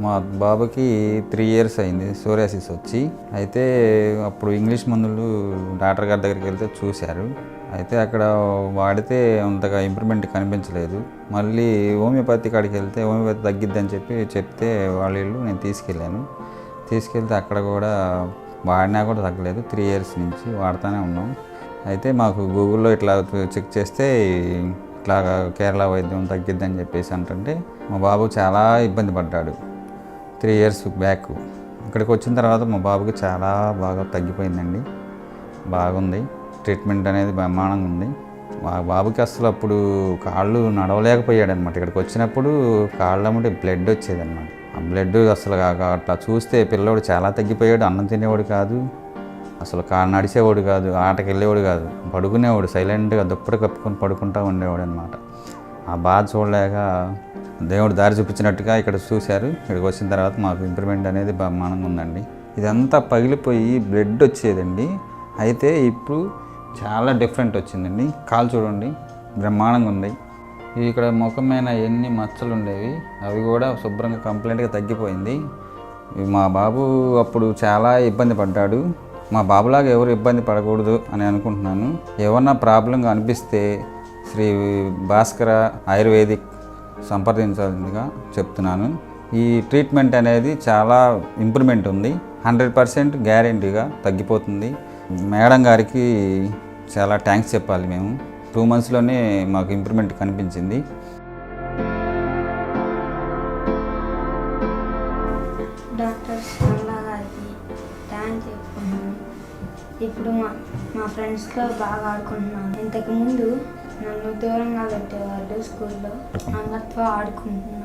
మా బాబుకి 3 ఇయర్స్ అయింది సోరియాసిస్ వచ్చి. అయితే అప్పుడు ఇంగ్లీష్ మందులు డాక్టర్ గారి దగ్గరికి వెళ్తే చూశారు. అయితే అక్కడ వాడితే అంతగా ఇంప్రూవ్మెంట్ కనిపించలేదు. మళ్ళీ హోమియోపతి కాడికి వెళ్తే హోమియోపతి తగ్గిద్దని చెప్తే వాళ్ళు నేను తీసుకెళ్తే అక్కడ కూడా వాడినా కూడా తగ్గలేదు. 3 ఇయర్స్ నుంచి వాడుతూనే ఉన్నాం. అయితే మాకు గూగుల్లో ఇట్లా చెక్ చేస్తే ఇట్లా కేరళ వైద్యం తగ్గిద్దని చెప్పేసి అంటే మా బాబు చాలా ఇబ్బంది పడ్డాడు 3 ఇయర్స్ బ్యాక్. ఇక్కడికి వచ్చిన తర్వాత మా బాబుకి చాలా బాగా తగ్గిపోయిందండి. బాగుంది, ట్రీట్మెంట్ అనేది బ్రహ్మాండంగా ఉంది. మా బాబుకి అసలు అప్పుడు కాళ్ళు నడవలేకపోయాడు అనమాట. ఇక్కడికి వచ్చినప్పుడు కాళ్ళమ్మటి బ్లడ్ వచ్చేదన్నమాట. ఆ బ్లడ్ అసలు అట్లా చూస్తే పిల్లోడు చాలా తగ్గిపోయాడు. అన్నం తినేవాడు కాదు, అసలు నడిచేవాడు కాదు, ఆటకి వెళ్ళేవాడు కాదు, పడుకునేవాడు సైలెంట్గా దుప్పటి కప్పుకొని పడుకుంటూ ఉండేవాడు అనమాట. ఆ బాధ చూడలేక దేవుడు దారి చూపించినట్టుగా ఇక్కడ చూశారు. ఇక్కడికి వచ్చిన తర్వాత మాకు ఇంప్రూవ్మెంట్ అనేది బ్రహ్మాండంగా ఉందండి. ఇదంతా పగిలిపోయి బ్లడ్ వచ్చేదండి. అయితే ఇప్పుడు చాలా డిఫరెంట్ వచ్చిందండి. కాలు చూడండి బ్రహ్మాండంగా ఉంది. ఇక్కడ ముఖం మీద ఎన్ని మచ్చలు ఉండేవి అవి కూడా శుభ్రంగా కంప్లీట్గా తగ్గిపోయింది. మా బాబు అప్పుడు చాలా ఇబ్బంది పడ్డాడు. మా బాబులాగా ఎవరు ఇబ్బంది పడకూడదు అని అనుకుంటున్నాను. ఏమన్నా ప్రాబ్లంగా అనిపిస్తే శ్రీ భాస్కర ఆయుర్వేదిక్ సంప్రదించాలిగా చెప్తున్నాను. ఈ ట్రీట్మెంట్ అనేది చాలా ఇంప్రూవ్మెంట్ ఉంది. 100% గ్యారెంటీగా తగ్గిపోతుంది. మేడం గారికి చాలా థ్యాంక్స్ చెప్పాలి. మేము 2 మంత్స్లోనే మాకు ఇంప్రూవ్మెంట్ కనిపించింది. డాక్టర్ గారికి థ్యాంక్స్ చెప్పుకుంటున్నాను. ఇప్పుడు మా ఫ్రెండ్స్తో బాగా ఆడుకుంటున్నాను. ఇంతకుముందు నన్ను దూరంగా పెట్టేవాళ్ళు స్కూల్లో. అందరితో ఆడుకుంటున్నాను.